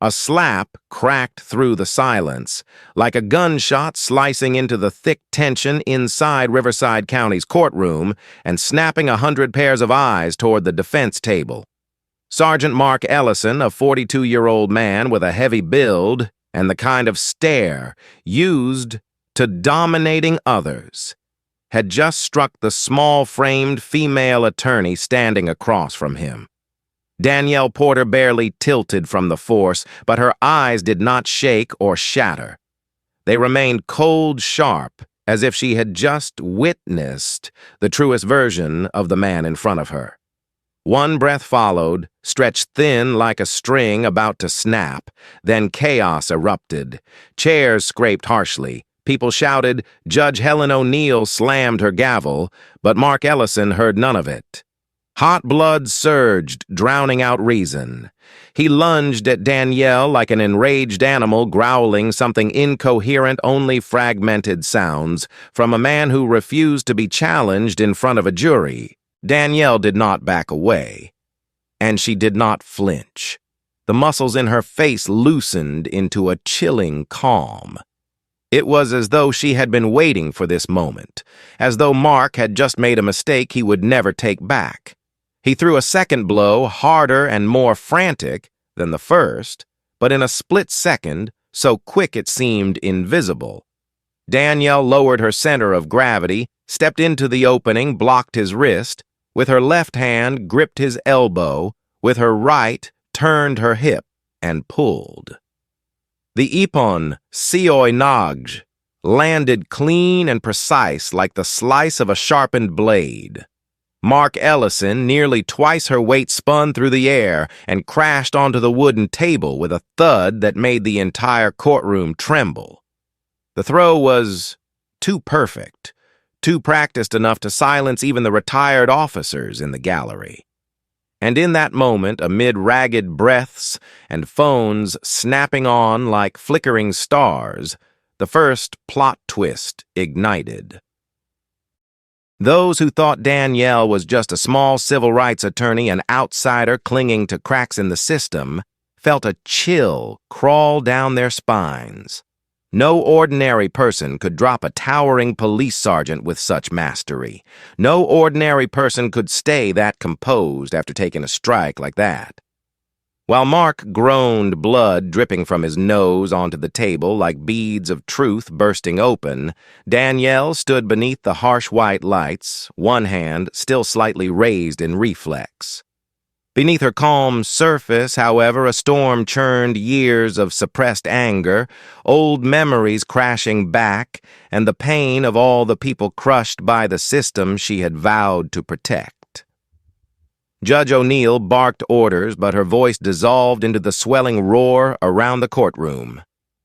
A slap cracked through the silence, like a gunshot slicing into the thick tension inside Riverside County's courtroom and snapping 100 pairs of eyes toward the defense table. Sergeant Mark Ellison, a 42-year-old man with a heavy build and the kind of stare used to dominating others, had just struck the small-framed female attorney standing across from him. Danielle Porter barely tilted from the force, but her eyes did not shake or shatter. They remained cold sharp, as if she had just witnessed the truest version of the man in front of her. One breath followed, stretched thin like a string about to snap. Then chaos erupted. Chairs scraped harshly. People shouted. Judge Helen O'Neill slammed her gavel, but Mark Ellison heard none of it. Hot blood surged, drowning out reason. He lunged at Danielle like an enraged animal growling something incoherent, only fragmented sounds from a man who refused to be challenged in front of a jury. Danielle did not back away, and she did not flinch. The muscles in her face loosened into a chilling calm. It was as though she had been waiting for this moment, as though Mark had just made a mistake he would never take back. He threw a second blow, harder and more frantic than the first, but in a split second, so quick it seemed invisible. Danielle lowered her center of gravity, stepped into the opening, blocked his wrist. With her left hand, gripped his elbow. With her right, turned her hip and pulled. The ippon, sioi nage, landed clean and precise like the slice of a sharpened blade. Mark Ellison, nearly twice her weight, spun through the air and crashed onto the wooden table with a thud that made the entire courtroom tremble. The throw was too perfect, too practiced enough to silence even the retired officers in the gallery. And in that moment, amid ragged breaths and phones snapping on like flickering stars, the first plot twist ignited. Those who thought Danielle was just a small civil rights attorney, an outsider clinging to cracks in the system, felt a chill crawl down their spines. No ordinary person could drop a towering police sergeant with such mastery. No ordinary person could stay that composed after taking a strike like that. While Mark groaned, blood dripping from his nose onto the table like beads of truth bursting open, Danielle stood beneath the harsh white lights, one hand still slightly raised in reflex. Beneath her calm surface, however, a storm churned years of suppressed anger, old memories crashing back, and the pain of all the people crushed by the system she had vowed to protect. Judge O'Neill barked orders, but her voice dissolved into the swelling roar around the courtroom.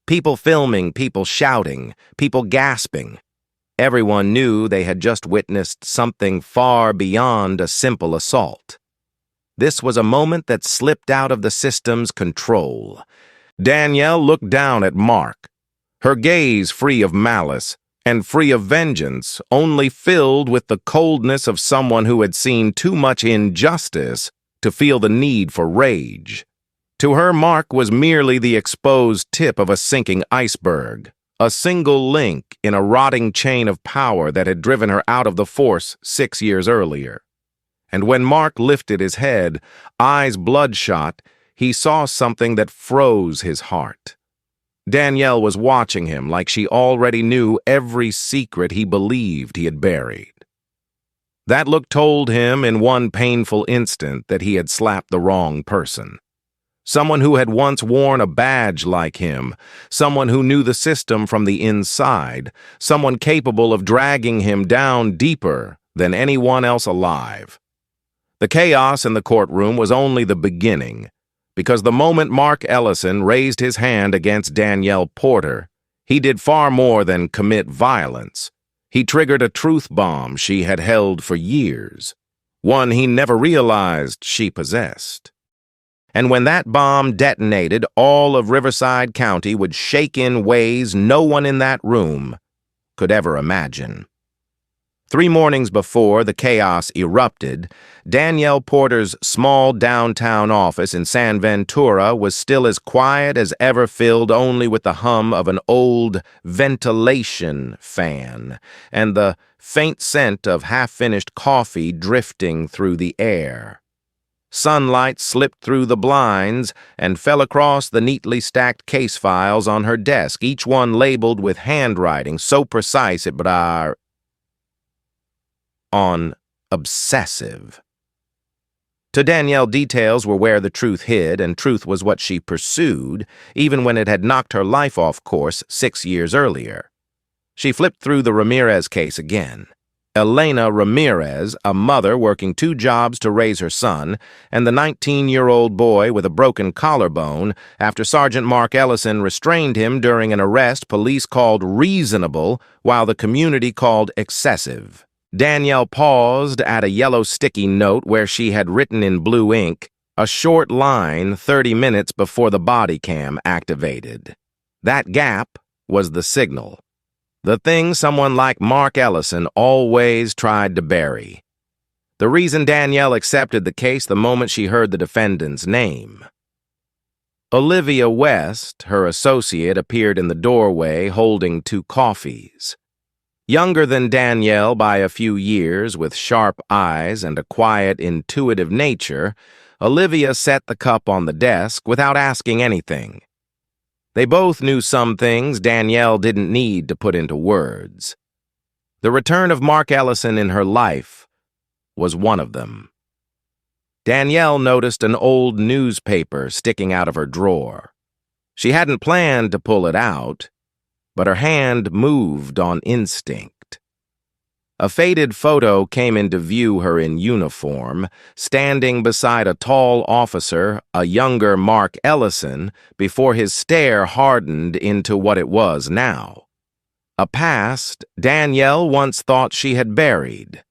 People filming, people shouting, people gasping. Everyone knew they had just witnessed something far beyond a simple assault. This was a moment that slipped out of the system's control. Danielle looked down at Mark, her gaze free of malice and free of vengeance, only filled with the coldness of someone who had seen too much injustice to feel the need for rage. To her, Mark was merely the exposed tip of a sinking iceberg, a single link in a rotting chain of power that had driven her out of the force 6 years earlier. And when Mark lifted his head, eyes bloodshot, he saw something that froze his heart. Danielle was watching him like she already knew every secret he believed he had buried. That look told him in one painful instant that he had slapped the wrong person. Someone who had once worn a badge like him, someone who knew the system from the inside, someone capable of dragging him down deeper than anyone else alive. The chaos in the courtroom was only the beginning, because the moment Mark Ellison raised his hand against Danielle Porter, he did far more than commit violence. He triggered a truth bomb she had held for years, one he never realized she possessed. And when that bomb detonated, all of Riverside County would shake in ways no one in that room could ever imagine. 3 mornings before the chaos erupted, Danielle Porter's small downtown office in San Ventura was still as quiet as ever, filled only with the hum of an old ventilation fan and the faint scent of half-finished coffee drifting through the air. Sunlight slipped through the blinds and fell across the neatly stacked case files on her desk, each one labeled with handwriting so precise it brought on obsessive. To Danielle, details were where the truth hid, and truth was what she pursued, even when it had knocked her life off course 6 years earlier. She flipped through the Ramirez case again. Elena Ramirez, a mother working 2 jobs to raise her son, and the 19-year-old boy with a broken collarbone after Sergeant Mark Ellison restrained him during an arrest police called reasonable while the community called excessive. Danielle paused at a yellow sticky note where she had written in blue ink a short line 30 minutes before the body cam activated. That gap was the signal. The thing someone like Mark Ellison always tried to bury. The reason Danielle accepted the case the moment she heard the defendant's name. Olivia West, her associate, appeared in the doorway holding 2 coffees. Younger than Danielle by a few years, with sharp eyes and a quiet, intuitive nature, Olivia set the cup on the desk without asking anything. They both knew some things Danielle didn't need to put into words. The return of Mark Ellison in her life was one of them. Danielle noticed an old newspaper sticking out of her drawer. She hadn't planned to pull it out, but her hand moved on instinct. A faded photo came into view, her in uniform, standing beside a tall officer, a younger Mark Ellison, before his stare hardened into what it was now. A past Danielle once thought she had buried.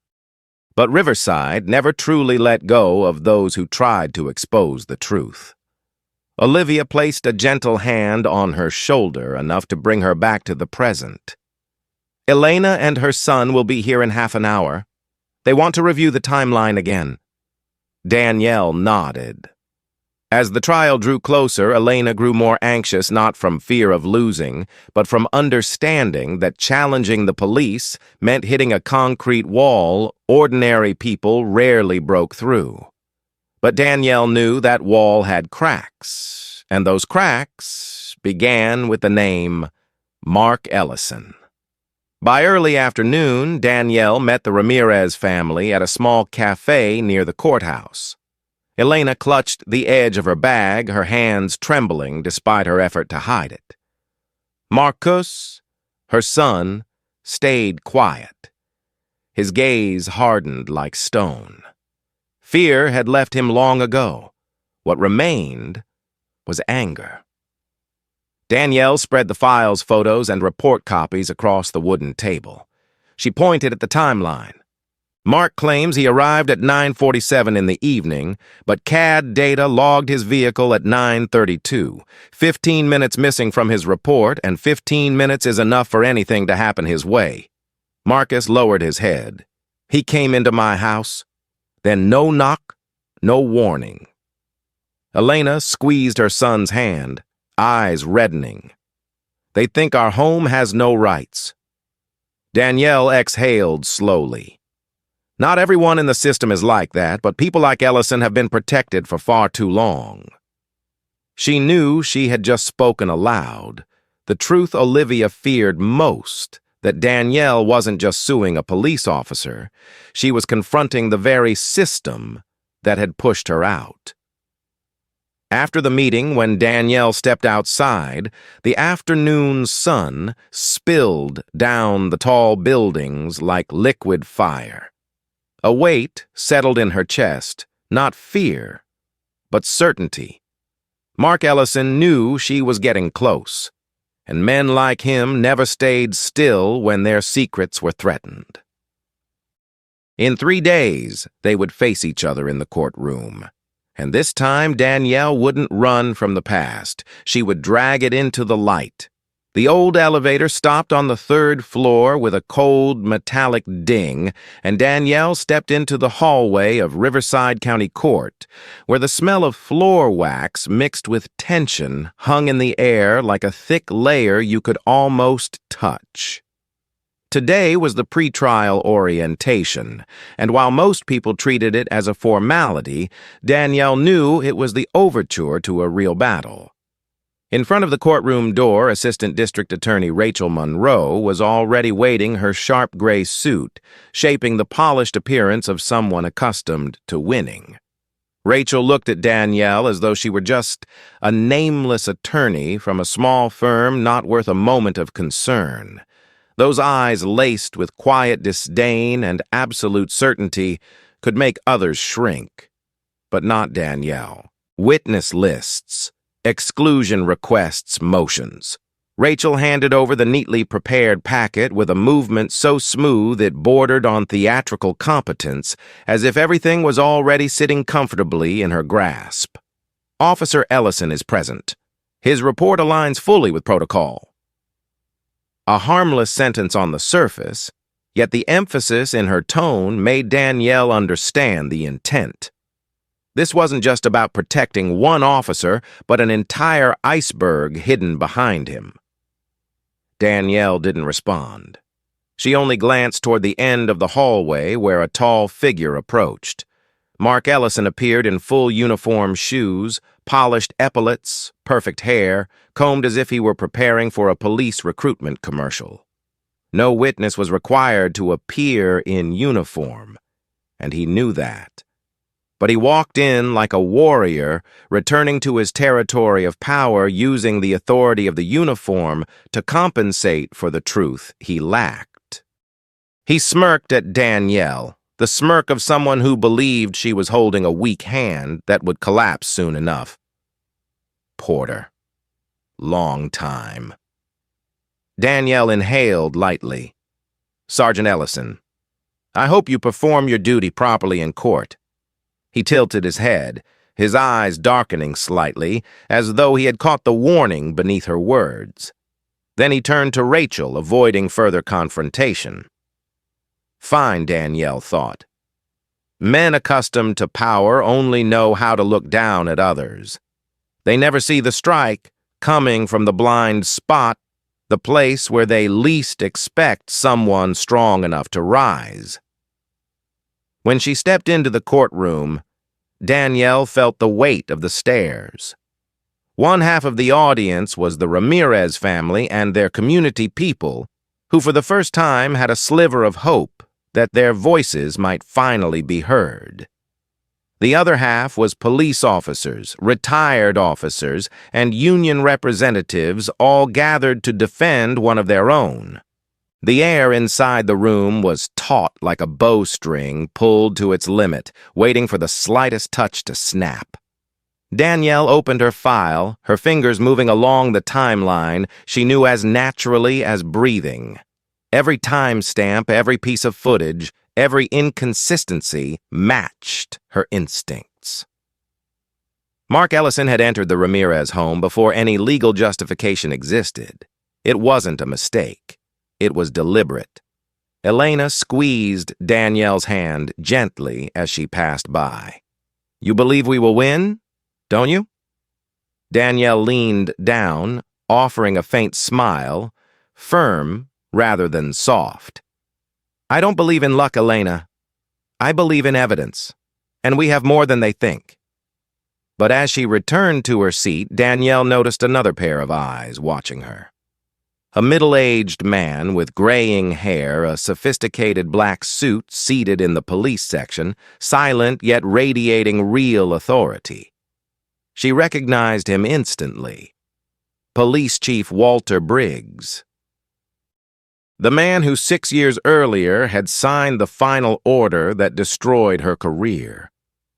But Riverside never truly let go of those who tried to expose the truth. Olivia placed a gentle hand on her shoulder, enough to bring her back to the present. Elena and her son will be here in half an hour. They want to review the timeline again. Danielle nodded. As the trial drew closer, Elena grew more anxious, not from fear of losing, but from understanding that challenging the police meant hitting a concrete wall ordinary people rarely broke through. But Danielle knew that wall had cracks, and those cracks began with the name Mark Ellison. By early afternoon, Danielle met the Ramirez family at a small cafe near the courthouse. Elena clutched the edge of her bag, her hands trembling despite her effort to hide it. Marcus, her son, stayed quiet. His gaze hardened like stone. Fear had left him long ago. What remained was anger. Danielle spread the files, photos, and report copies across the wooden table. She pointed at the timeline. Mark claims he arrived at 9:47 in the evening, but CAD data logged his vehicle at 9:32. 15 minutes missing from his report, and 15 minutes is enough for anything to happen his way. Marcus lowered his head. He came into my house. Then no knock, no warning. Elena squeezed her son's hand, eyes reddening. They think our home has no rights. Danielle exhaled slowly. Not everyone in the system is like that, but people like Ellison have been protected for far too long. She knew she had just spoken aloud, the truth Olivia feared most, that Danielle wasn't just suing a police officer, she was confronting the very system that had pushed her out. After the meeting, when Danielle stepped outside, the afternoon sun spilled down the tall buildings like liquid fire. A weight settled in her chest, not fear, but certainty. Mark Ellison knew she was getting close, and men like him never stayed still when their secrets were threatened. In 3 days, they would face each other in the courtroom. And this time, Danielle wouldn't run from the past. She would drag it into the light. The old elevator stopped on the third floor with a cold, metallic ding, and Danielle stepped into the hallway of Riverside County Court, where the smell of floor wax mixed with tension hung in the air like a thick layer you could almost touch. Today was the pretrial orientation, and while most people treated it as a formality, Danielle knew it was the overture to a real battle. In front of the courtroom door, Assistant District Attorney Rachel Monroe was already waiting her sharp gray suit, shaping the polished appearance of someone accustomed to winning. Rachel looked at Danielle as though she were just a nameless attorney from a small firm not worth a moment of concern. Those eyes laced with quiet disdain and absolute certainty could make others shrink. But not Danielle. Witness lists. Exclusion requests, motions. Rachel handed over the neatly prepared packet with a movement so smooth it bordered on theatrical competence, as if everything was already sitting comfortably in her grasp. Officer Ellison is present. His report aligns fully with protocol. A harmless sentence on the surface, yet the emphasis in her tone made Danielle understand the intent. This wasn't just about protecting one officer, but an entire iceberg hidden behind him. Danielle didn't respond. She only glanced toward the end of the hallway where a tall figure approached. Mark Ellison appeared in full uniform shoes, polished epaulets, perfect hair, combed as if he were preparing for a police recruitment commercial. No witness was required to appear in uniform, and he knew that. But he walked in like a warrior, returning to his territory of power using the authority of the uniform to compensate for the truth he lacked. He smirked at Danielle, the smirk of someone who believed she was holding a weak hand that would collapse soon enough. Porter. Long time. Danielle inhaled lightly. Sergeant Ellison, I hope you perform your duty properly in court. He tilted his head, his eyes darkening slightly, as though he had caught the warning beneath her words. Then he turned to Rachel, avoiding further confrontation. Fine, Danielle thought. Men accustomed to power only know how to look down at others. They never see the strike coming from the blind spot, the place where they least expect someone strong enough to rise. When she stepped into the courtroom, Danielle felt the weight of the stairs. One half of the audience was the Ramirez family and their community people, who for the first time had a sliver of hope that their voices might finally be heard. The other half was police officers, retired officers, and union representatives all gathered to defend one of their own. The air inside the room was taut like a bowstring pulled to its limit, waiting for the slightest touch to snap. Danielle opened her file, her fingers moving along the timeline she knew as naturally as breathing. Every timestamp, every piece of footage, every inconsistency matched her instincts. Mark Ellison had entered the Ramirez home before any legal justification existed. It wasn't a mistake. It was deliberate. Elena squeezed Danielle's hand gently as she passed by. You believe we will win, don't you? Danielle leaned down, offering a faint smile, firm rather than soft. I don't believe in luck, Elena. I believe in evidence, and we have more than they think. But as she returned to her seat, Danielle noticed another pair of eyes watching her. A middle-aged man with graying hair, a sophisticated black suit seated in the police section, silent yet radiating real authority. She recognized him instantly. Police Chief Walter Briggs. The man who 6 years earlier had signed the final order that destroyed her career.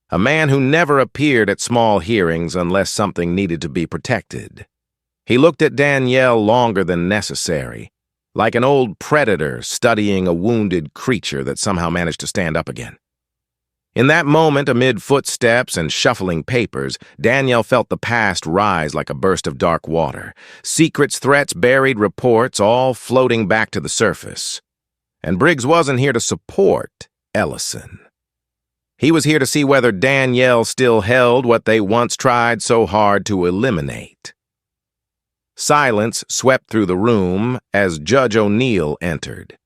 A man who never appeared at small hearings unless something needed to be protected. He looked at Danielle longer than necessary, like an old predator studying a wounded creature that somehow managed to stand up again. In that moment, amid footsteps and shuffling papers, Danielle felt the past rise like a burst of dark water. Secrets, threats, buried reports, all floating back to the surface. And Briggs wasn't here to support Ellison. He was here to see whether Danielle still held what they once tried so hard to eliminate. Silence swept through the room as Judge O'Neill entered.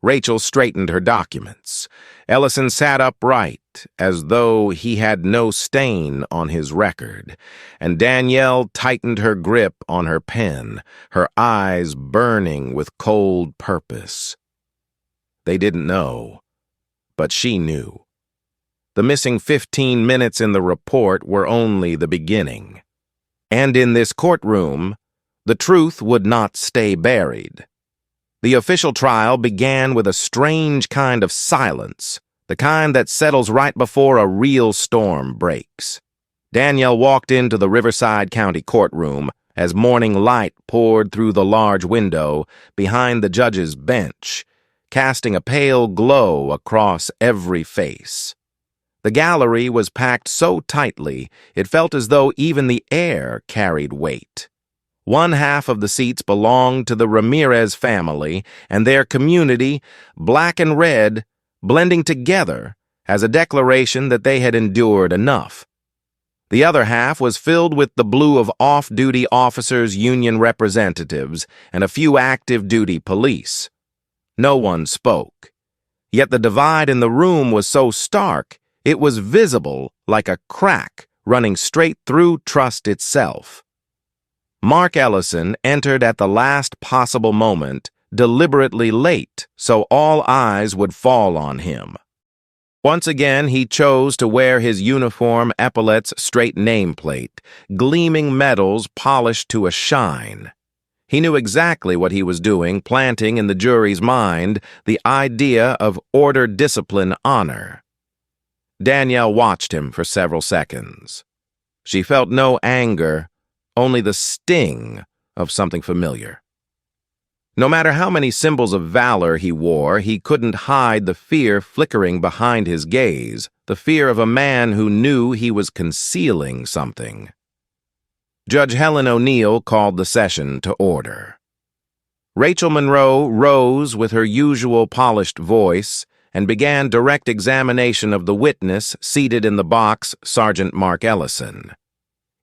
Rachel straightened her documents. Ellison sat upright, as though he had no stain on his record, and Danielle tightened her grip on her pen, her eyes burning with cold purpose. They didn't know, but she knew. The missing 15 minutes in the report were only the beginning. And in this courtroom, the truth would not stay buried. The official trial began with a strange kind of silence, the kind that settles right before a real storm breaks. Danielle walked into the Riverside County courtroom as morning light poured through the large window behind the judge's bench, casting a pale glow across every face. The gallery was packed so tightly it felt as though even the air carried weight. One half of the seats belonged to the Ramirez family and their community, black and red, blending together as a declaration that they had endured enough. The other half was filled with the blue of off-duty officers, union representatives, and a few active-duty police. No one spoke. Yet the divide in the room was so stark, it was visible like a crack running straight through trust itself. Mark Ellison entered at the last possible moment, deliberately late, so all eyes would fall on him. Once again, he chose to wear his uniform epaulettes' straight nameplate, gleaming medals polished to a shine. He knew exactly what he was doing, planting in the jury's mind the idea of order, discipline, honor. Danielle watched him for several seconds. She felt no anger, only the sting of something familiar. No matter how many symbols of valor he wore, he couldn't hide the fear flickering behind his gaze, the fear of a man who knew he was concealing something. Judge Helen O'Neill called the session to order. Rachel Monroe rose with her usual polished voice and began direct examination of the witness seated in the box, Sergeant Mark Ellison.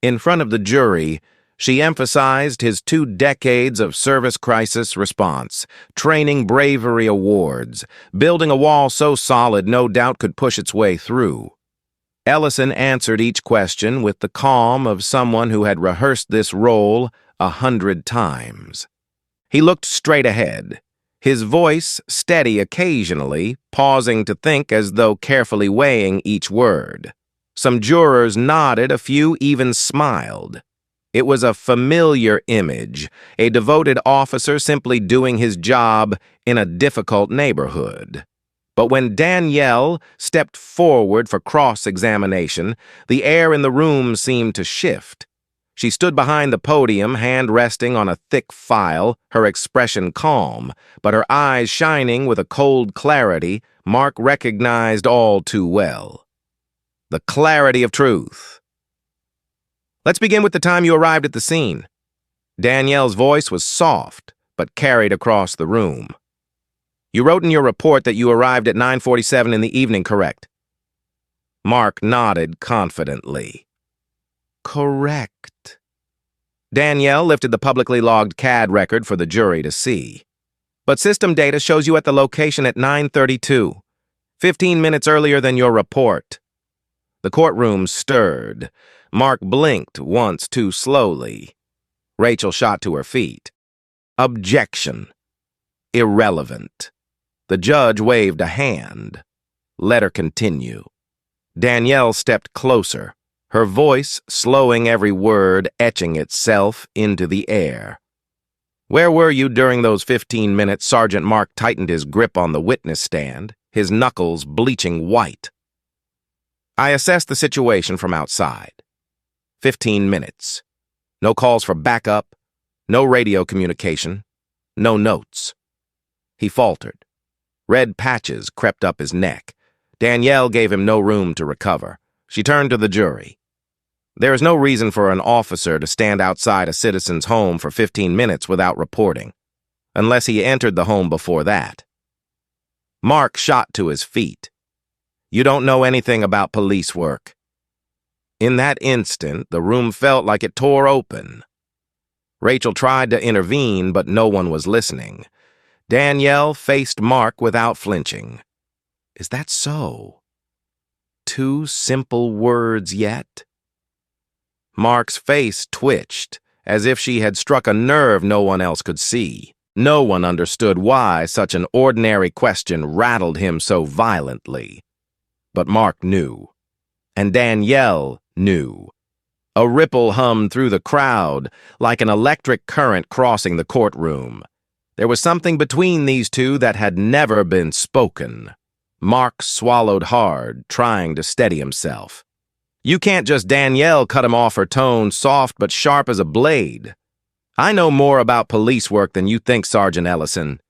In front of the jury, she emphasized his 2 decades of service crisis response, training bravery awards, building a wall so solid no doubt could push its way through. Ellison answered each question with the calm of someone who had rehearsed this role 100 times. He looked straight ahead, his voice steady occasionally, pausing to think as though carefully weighing each word. Some jurors nodded, a few even smiled. It was a familiar image, a devoted officer simply doing his job in a difficult neighborhood. But when Danielle stepped forward for cross-examination, the air in the room seemed to shift. She stood behind the podium, hand resting on a thick file, her expression calm, but her eyes shining with a cold clarity Mark recognized all too well. The clarity of truth. Let's begin with the time you arrived at the scene. Danielle's voice was soft, but carried across the room. You wrote in your report that you arrived at 9:47 in the evening, correct? Mark nodded confidently. Correct. Danielle lifted the publicly logged CAD record for the jury to see. But system data shows you at the location at 9:32, 15 minutes earlier than your report. The courtroom stirred. Mark blinked once too slowly. Rachel shot to her feet. Objection. Irrelevant. The judge waved a hand. Let her continue. Danielle stepped closer, her voice slowing every word, etching itself into the air. Where were you during those 15 minutes? Sergeant Mark tightened his grip on the witness stand, his knuckles bleaching white. I assessed the situation from outside. 15 minutes. No calls for backup, no radio communication, no notes. He faltered. Red patches crept up his neck. Danielle gave him no room to recover. She turned to the jury. There is no reason for an officer to stand outside a citizen's home for 15 minutes without reporting, unless he entered the home before that. Mark shot to his feet. You don't know anything about police work. In that instant, the room felt like it tore open. Rachel tried to intervene, but no one was listening. Danielle faced Mark without flinching. Is that so? 2 simple words yet? Mark's face twitched, as if she had struck a nerve no one else could see. No one understood why such an ordinary question rattled him so violently. But Mark knew. And Danielle knew. A ripple hummed through the crowd, like an electric current crossing the courtroom. There was something between these two that had never been spoken. Mark swallowed hard, trying to steady himself. You can't just Danielle cut him off her tone, soft but sharp as a blade. I know more about police work than you think, Sergeant Ellison.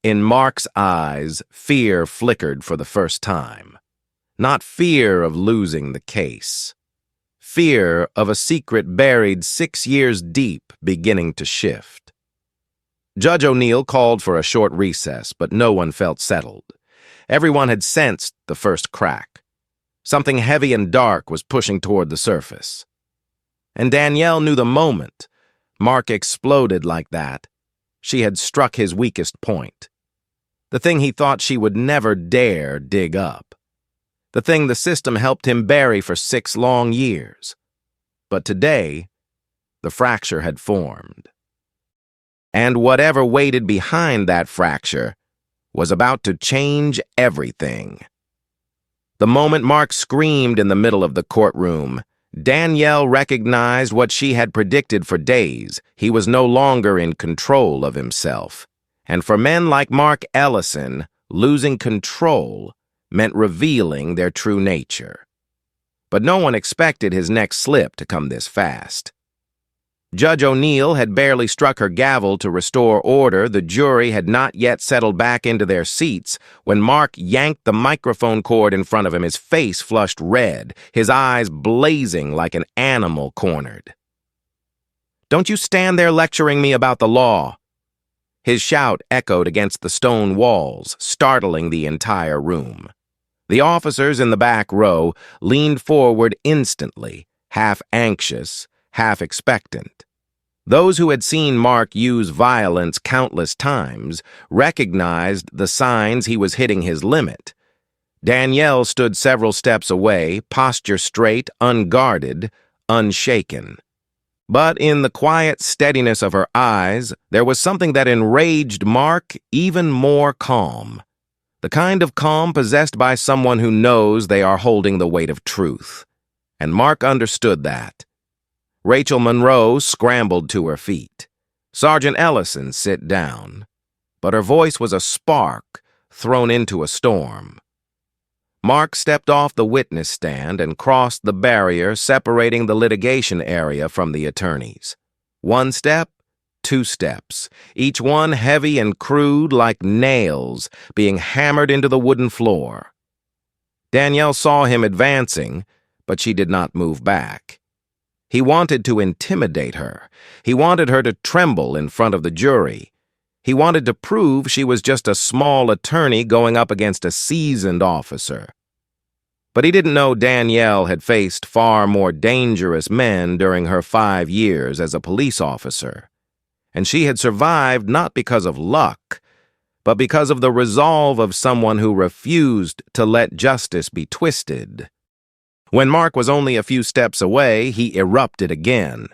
In Mark's eyes, fear flickered for the first time. Not fear of losing the case. Fear of a secret buried 6 years deep beginning to shift. Judge O'Neill called for a short recess, but no one felt settled. Everyone had sensed the first crack. Something heavy and dark was pushing toward the surface. And Danielle knew the moment Mark exploded like that, she had struck his weakest point. The thing he thought she would never dare dig up. The thing the system helped him bury for 6 long years. But today, the fracture had formed. And whatever waited behind that fracture was about to change everything. The moment Mark screamed in the middle of the courtroom, Danielle recognized what she had predicted for days. He was no longer in control of himself. And for men like Mark Ellison, losing control meant revealing their true nature. But no one expected his next slip to come this fast. Judge O'Neill had barely struck her gavel to restore order. The jury had not yet settled back into their seats when Mark yanked the microphone cord in front of him, his face flushed red, his eyes blazing like an animal cornered. "Don't you stand there lecturing me about the law." His shout echoed against the stone walls, startling the entire room. The officers in the back row leaned forward instantly, half anxious, half expectant. Those who had seen Mark use violence countless times recognized the signs he was hitting his limit. Danielle stood several steps away, posture straight, unguarded, unshaken. But in the quiet steadiness of her eyes, there was something that enraged Mark even more calm. The kind of calm possessed by someone who knows they are holding the weight of truth. And Mark understood that. Rachel Monroe scrambled to her feet. Sergeant Ellison, sit down. But her voice was a spark thrown into a storm. Mark stepped off the witness stand and crossed the barrier separating the litigation area from the attorneys. 1 step, 2 steps, each one heavy and crude like nails being hammered into the wooden floor. Danielle saw him advancing, but she did not move back. He wanted to intimidate her. He wanted her to tremble in front of the jury. He wanted to prove she was just a small attorney going up against a seasoned officer. But he didn't know Danielle had faced far more dangerous men during her 5 years as a police officer. And she had survived not because of luck, but because of the resolve of someone who refused to let justice be twisted. When Mark was only a few steps away, he erupted again.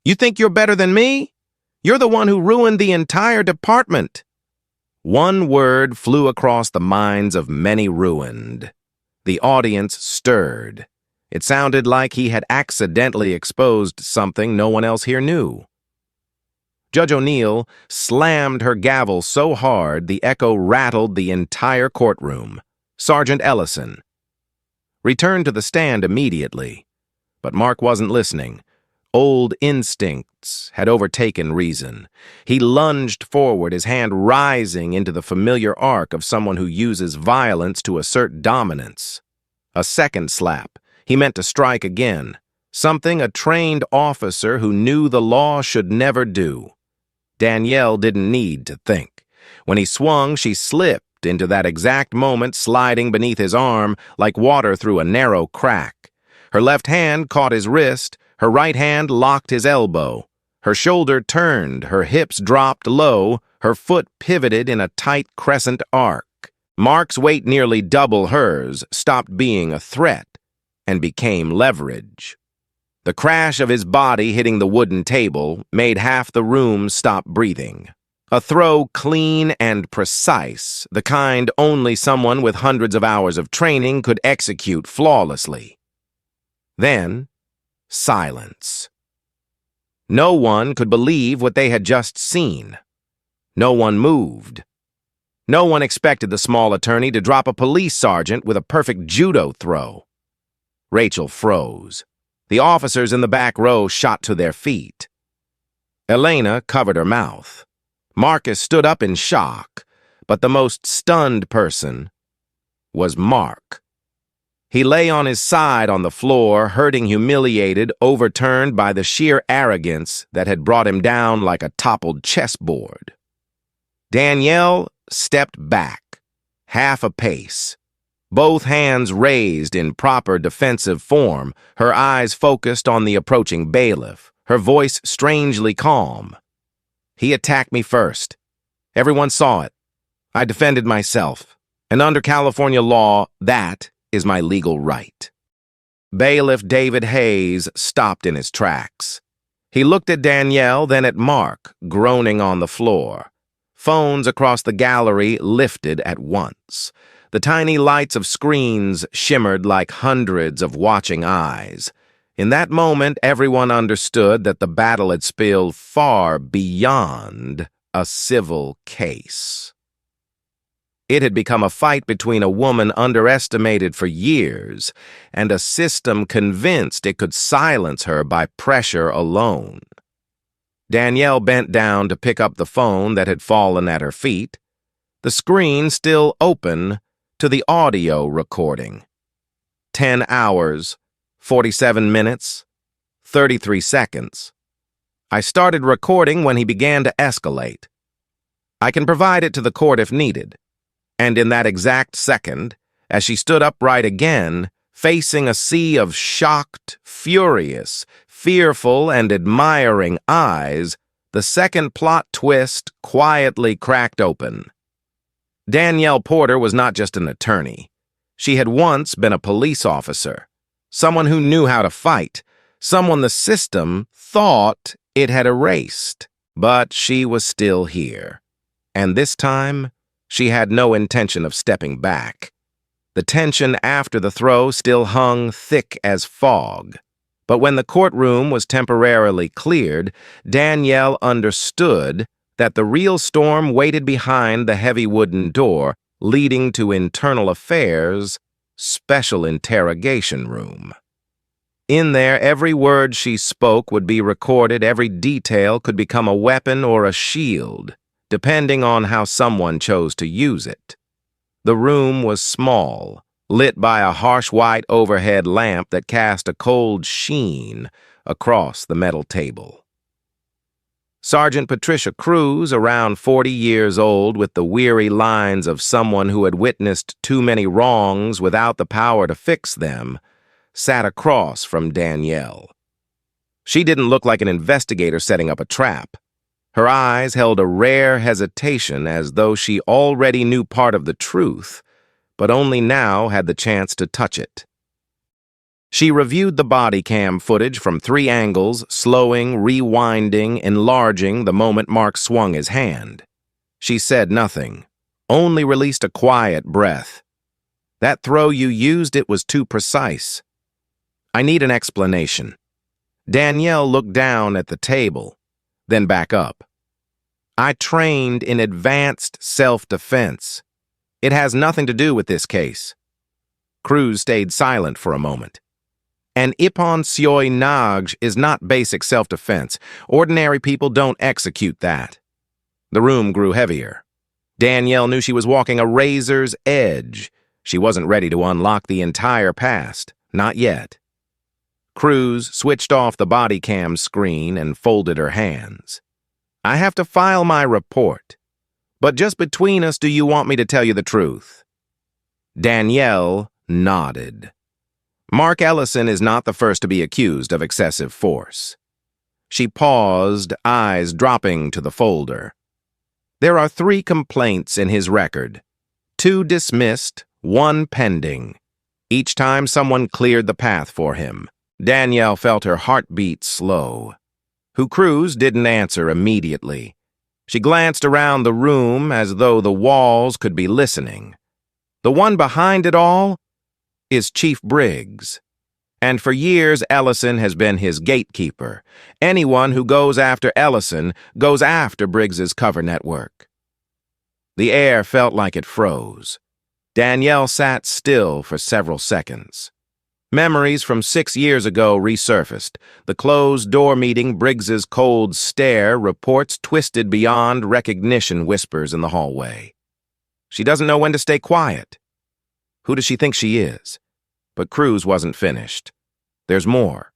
"You think you're better than me? You're the one who ruined the entire department." One word flew across the minds of many ruined. The audience stirred. It sounded like he had accidentally exposed something no one else here knew. Judge O'Neill slammed her gavel so hard the echo rattled the entire courtroom. Sergeant Ellison returned to the stand immediately. But Mark wasn't listening. Old instincts had overtaken reason. He lunged forward, his hand rising into the familiar arc of someone who uses violence to assert dominance. A second slap. He meant to strike again, something a trained officer who knew the law should never do. Danielle didn't need to think. When he swung, she slipped into that exact moment, sliding beneath his arm like water through a narrow crack. Her left hand caught his wrist, her right hand locked his elbow. Her shoulder turned, her hips dropped low, her foot pivoted in a tight crescent arc. Mark's weight, nearly double hers, stopped being a threat and became leverage. The crash of his body hitting the wooden table made half the room stop breathing. A throw clean and precise, the kind only someone with hundreds of hours of training could execute flawlessly. Then, silence. No one could believe what they had just seen. No one moved. No one expected the small attorney to drop a police sergeant with a perfect judo throw. Rachel froze. The officers in the back row shot to their feet. Elena covered her mouth. Marcus stood up in shock, but the most stunned person was Mark. He lay on his side on the floor, hurting, humiliated, overturned by the sheer arrogance that had brought him down like a toppled chessboard. Danielle stepped back, half a pace. Both hands raised in proper defensive form, her eyes focused on the approaching bailiff, her voice strangely calm. He attacked me first. Everyone saw it. I defended myself. And under California law, that is my legal right. Bailiff David Hayes stopped in his tracks. He looked at Danielle, then at Mark, groaning on the floor. Phones across the gallery lifted at once. The tiny lights of screens shimmered like hundreds of watching eyes. In that moment, everyone understood that the battle had spilled far beyond a civil case. It had become a fight between a woman underestimated for years and a system convinced it could silence her by pressure alone. Danielle bent down to pick up the phone that had fallen at her feet, the screen still open to the audio recording. 10 hours, 47 minutes, 33 seconds. I started recording when he began to escalate. I can provide it to the court if needed. And in that exact second, as she stood upright again, facing a sea of shocked, furious, fearful, and admiring eyes, the second plot twist quietly cracked open. Danielle Porter was not just an attorney. She had once been a police officer, someone who knew how to fight, someone the system thought it had erased. But she was still here. And this time, she had no intention of stepping back. The tension after the throw still hung thick as fog. But when the courtroom was temporarily cleared, Danielle understood that the real storm waited behind the heavy wooden door leading to Internal Affairs' special interrogation room. In there, every word she spoke would be recorded, every detail could become a weapon or a shield, depending on how someone chose to use it. The room was small, lit by a harsh white overhead lamp that cast a cold sheen across the metal table. Sergeant Patricia Cruz, around 40 years old, with the weary lines of someone who had witnessed too many wrongs without the power to fix them, sat across from Danielle. She didn't look like an investigator setting up a trap. Her eyes held a rare hesitation as though she already knew part of the truth, but only now had the chance to touch it. She reviewed the body cam footage from 3 angles, slowing, rewinding, enlarging the moment Mark swung his hand. She said nothing, only released a quiet breath. That throw you used, it was too precise. I need an explanation. Danielle looked down at the table, then back up. I trained in advanced self-defense. It has nothing to do with this case. Cruz stayed silent for a moment. An ippon seoi nage is not basic self-defense. Ordinary people don't execute that. The room grew heavier. Danielle knew she was walking a razor's edge. She wasn't ready to unlock the entire past. Not yet. Cruz switched off the body cam screen and folded her hands. I have to file my report. But just between us, do you want me to tell you the truth? Danielle nodded. Mark Ellison is not the first to be accused of excessive force. She paused, eyes dropping to the folder. There are 3 complaints in his record. 2 dismissed, 1 pending. Each time someone cleared the path for him. Danielle felt her heartbeat slow. Cruz didn't answer immediately. She glanced around the room as though the walls could be listening. The one behind it all is Chief Briggs. And for years, Ellison has been his gatekeeper. Anyone who goes after Ellison goes after Briggs's cover network. The air felt like it froze. Danielle sat still for several seconds. Memories from 6 years ago resurfaced. The closed-door meeting, Briggs's cold stare, reports twisted beyond recognition, whispers in the hallway. She doesn't know when to stay quiet. Who does she think she is? But Cruz wasn't finished. There's more.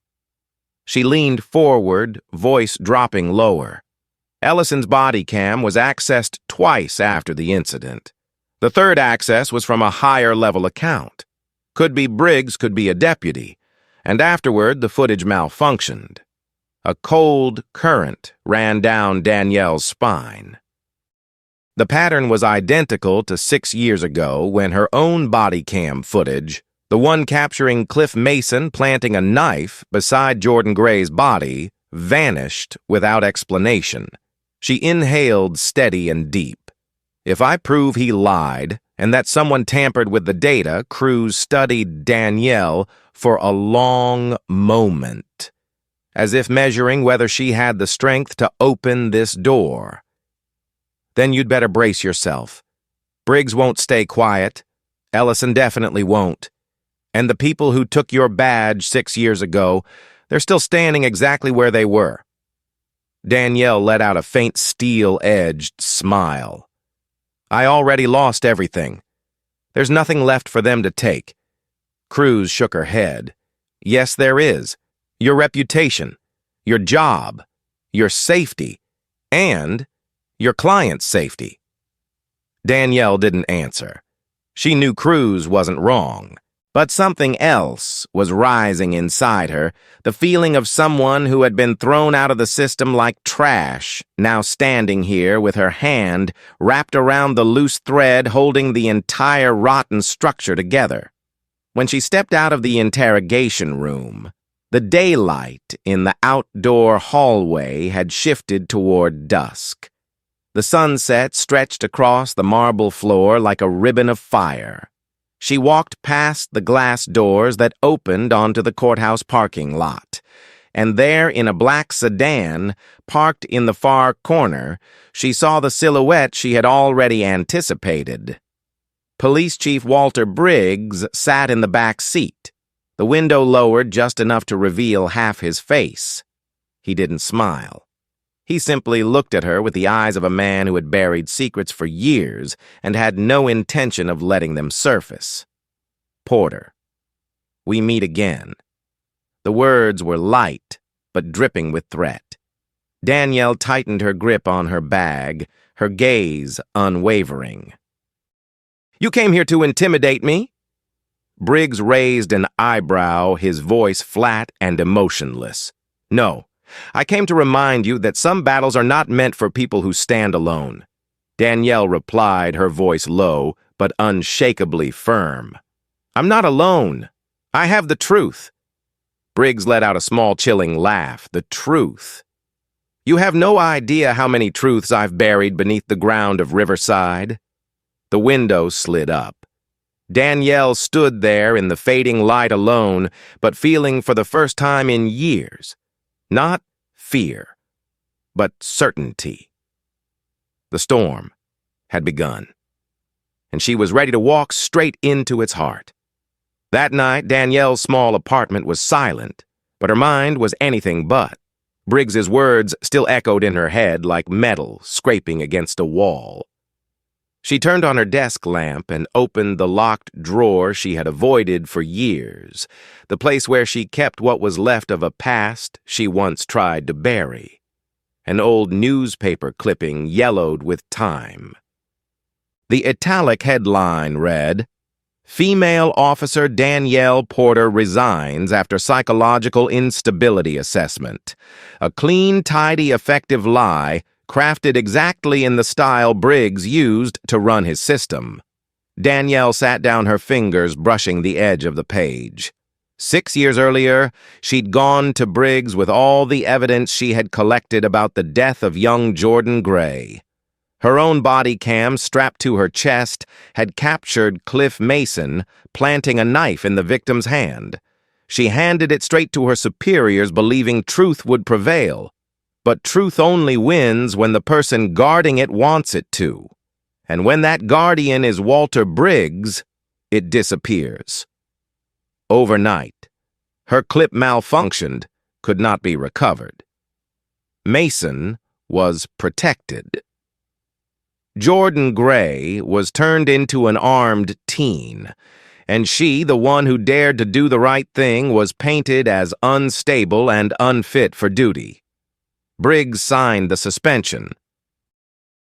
She leaned forward, voice dropping lower. Ellison's body cam was accessed twice after the incident. The third access was from a higher-level account. Could be Briggs, could be a deputy. And afterward, the footage malfunctioned. A cold current ran down Danielle's spine. The pattern was identical to 6 years ago when her own body cam footage, the one capturing Cliff Mason planting a knife beside Jordan Gray's body, vanished without explanation. She inhaled steady and deep. If I prove he lied and that someone tampered with the data, Cruz studied Danielle for a long moment, as if measuring whether she had the strength to open this door. Then you'd better brace yourself. Briggs won't stay quiet. Ellison definitely won't. And the people who took your badge 6 years ago, they're still standing exactly where they were. Danielle let out a faint steel-edged smile. I already lost everything. There's nothing left for them to take. Cruz shook her head. Yes, there is. Your reputation, your job, your safety, and your client's safety. Danielle didn't answer. She knew Cruz wasn't wrong. But something else was rising inside her, the feeling of someone who had been thrown out of the system like trash, now standing here with her hand wrapped around the loose thread holding the entire rotten structure together. When she stepped out of the interrogation room, the daylight in the outdoor hallway had shifted toward dusk. The sunset stretched across the marble floor like a ribbon of fire. She walked past the glass doors that opened onto the courthouse parking lot, and there in a black sedan, parked in the far corner, she saw the silhouette she had already anticipated. Police Chief Walter Briggs sat in the back seat, the window lowered just enough to reveal half his face. He didn't smile. He simply looked at her with the eyes of a man who had buried secrets for years and had no intention of letting them surface. Porter. We meet again. The words were light, but dripping with threat. Danielle tightened her grip on her bag, her gaze unwavering. You came here to intimidate me? Briggs raised an eyebrow, his voice flat and emotionless. No. I came to remind you that some battles are not meant for people who stand alone. Danielle replied, her voice low, but unshakably firm. I'm not alone. I have the truth. Briggs let out a small chilling laugh. The truth. You have no idea how many truths I've buried beneath the ground of Riverside. The window slid up. Danielle stood there in the fading light alone, but feeling for the first time in years. Not fear, but certainty. The storm had begun, and she was ready to walk straight into its heart. That night, Danielle's small apartment was silent, but her mind was anything but. Briggs's words still echoed in her head like metal scraping against a wall. She turned on her desk lamp and opened the locked drawer she had avoided for years, the place where she kept what was left of a past she once tried to bury. An old newspaper clipping yellowed with time. The italic headline read, "Female Officer Danielle Porter resigns after psychological instability assessment. A clean, tidy, effective lie crafted exactly in the style Briggs used to run his system." Danielle sat down, her fingers brushing the edge of the page. 6 years earlier, she'd gone to Briggs with all the evidence she had collected about the death of young Jordan Gray. Her own body cam strapped to her chest had captured Cliff Mason planting a knife in the victim's hand. She handed it straight to her superiors, believing truth would prevail. But truth only wins when the person guarding it wants it to. And when that guardian is Walter Briggs, it disappears. Overnight, her clip malfunctioned, could not be recovered. Mason was protected. Jordan Gray was turned into an armed teen, and she, the one who dared to do the right thing, was painted as unstable and unfit for duty. Briggs signed the suspension.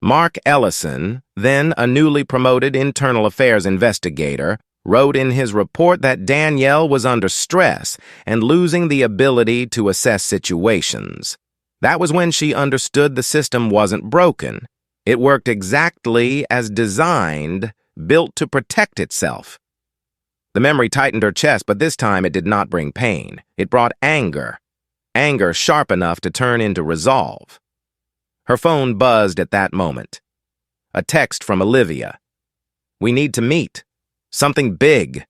Mark Ellison, then a newly promoted internal affairs investigator, wrote in his report that Danielle was under stress and losing the ability to assess situations. That was when she understood the system wasn't broken. It worked exactly as designed, built to protect itself. The memory tightened her chest, but this time it did not bring pain. It brought anger. Anger sharp enough to turn into resolve. Her phone buzzed at that moment. A text from Olivia. "We need to meet. Something big."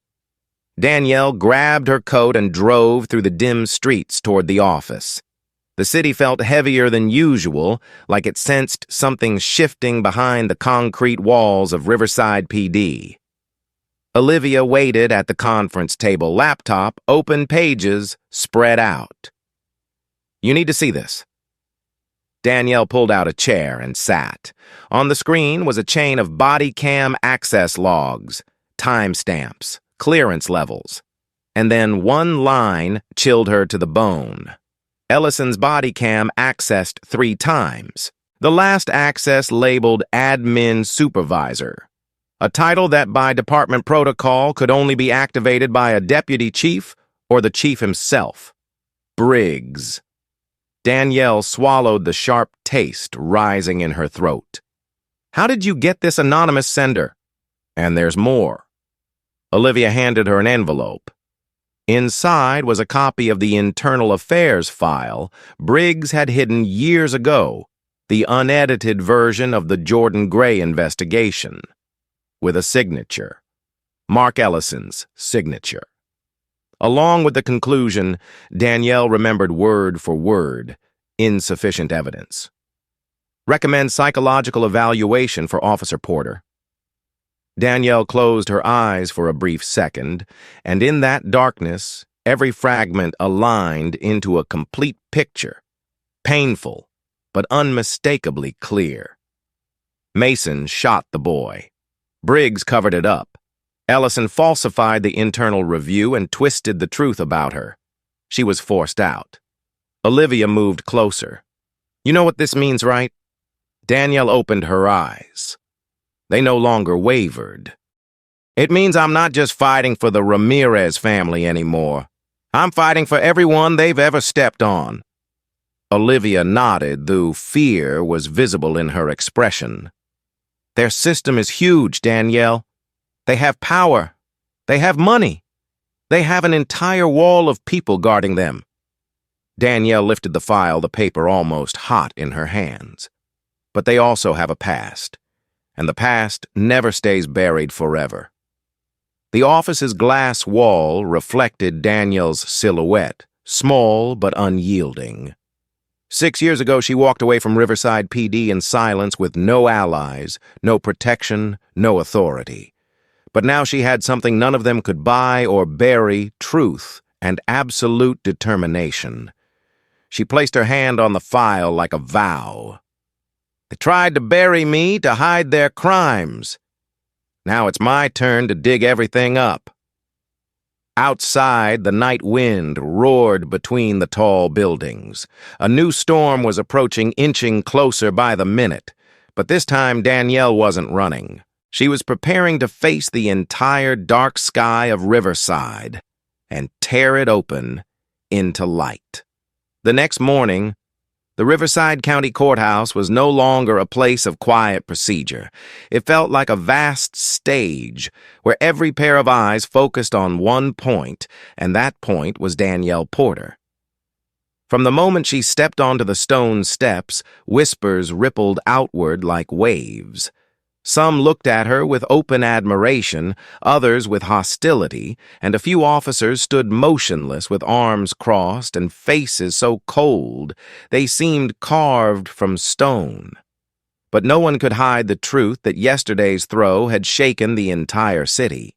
Danielle grabbed her coat and drove through the dim streets toward the office. The city felt heavier than usual, like it sensed something shifting behind the concrete walls of Riverside PD. Olivia waited at the conference table, laptop, open pages, spread out. "You need to see this." Danielle pulled out a chair and sat. On the screen was a chain of body cam access logs, timestamps, clearance levels. And then one line chilled her to the bone. Ellison's body cam accessed 3 times. The last access labeled Admin Supervisor, a title that by department protocol could only be activated by a deputy chief or the chief himself. Briggs. Danielle swallowed the sharp taste rising in her throat. "How did you get this anonymous sender?" "And there's more." Olivia handed her an envelope. Inside was a copy of the internal affairs file Briggs had hidden years ago, the unedited version of the Jordan Gray investigation, with a signature. Mark Ellison's signature. Along with the conclusion, Danielle remembered word for word, insufficient evidence. Recommend psychological evaluation for Officer Porter. Danielle closed her eyes for a brief second, and in that darkness, every fragment aligned into a complete picture, painful, but unmistakably clear. Mason shot the boy. Briggs covered it up. Ellison falsified the internal review and twisted the truth about her. She was forced out. Olivia moved closer. "You know what this means, right?" Danielle opened her eyes. They no longer wavered. "It means I'm not just fighting for the Ramirez family anymore. I'm fighting for everyone they've ever stepped on." Olivia nodded, though fear was visible in her expression. "Their system is huge, Danielle. They have power. They have money. They have an entire wall of people guarding them." Danielle lifted the file, the paper almost hot in her hands. "But they also have a past, and the past never stays buried forever." The office's glass wall reflected Danielle's silhouette, small but unyielding. 6 years ago, she walked away from Riverside PD in silence with no allies, no protection, no authority. But now she had something none of them could buy or bury: truth and absolute determination. She placed her hand on the file like a vow. They tried to bury me to hide their crimes. Now it's my turn to dig everything up. Outside, the night wind roared between the tall buildings. A new storm was approaching, inching closer by the minute. But this time, Danielle wasn't running. She was preparing to face the entire dark sky of Riverside and tear it open into light. The next morning, the Riverside County Courthouse was no longer a place of quiet procedure. It felt like a vast stage where every pair of eyes focused on one point, and that point was Danielle Porter. From the moment she stepped onto the stone steps, whispers rippled outward like waves. Some looked at her with open admiration, others with hostility, and a few officers stood motionless with arms crossed and faces so cold they seemed carved from stone. But no one could hide the truth that yesterday's throw had shaken the entire city.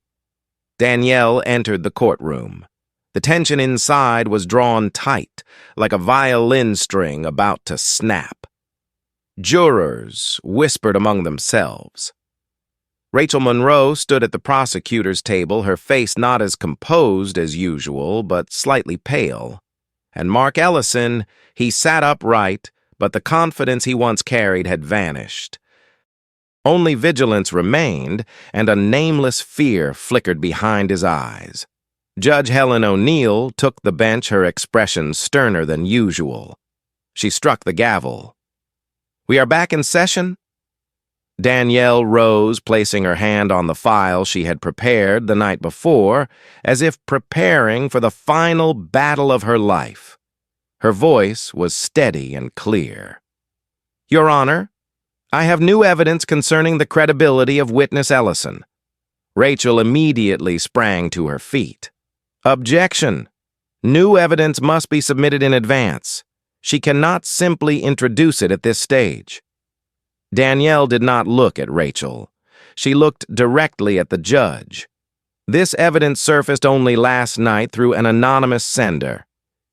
Danielle entered the courtroom. The tension inside was drawn tight, like a violin string about to snap. Jurors whispered among themselves. Rachel Monroe stood at the prosecutor's table, her face not as composed as usual, but slightly pale. And Mark Ellison, he sat upright, but the confidence he once carried had vanished. Only vigilance remained, and a nameless fear flickered behind his eyes. Judge Helen O'Neill took the bench, her expression sterner than usual. She struck the gavel. "We are back in session?" Danielle rose, placing her hand on the file she had prepared the night before, as if preparing for the final battle of her life. Her voice was steady and clear. "Your Honor, I have new evidence concerning the credibility of witness Ellison." Rachel immediately sprang to her feet. "Objection! New evidence must be submitted in advance. She cannot simply introduce it at this stage." Danielle did not look at Rachel. She looked directly at the judge. "This evidence surfaced only last night through an anonymous sender.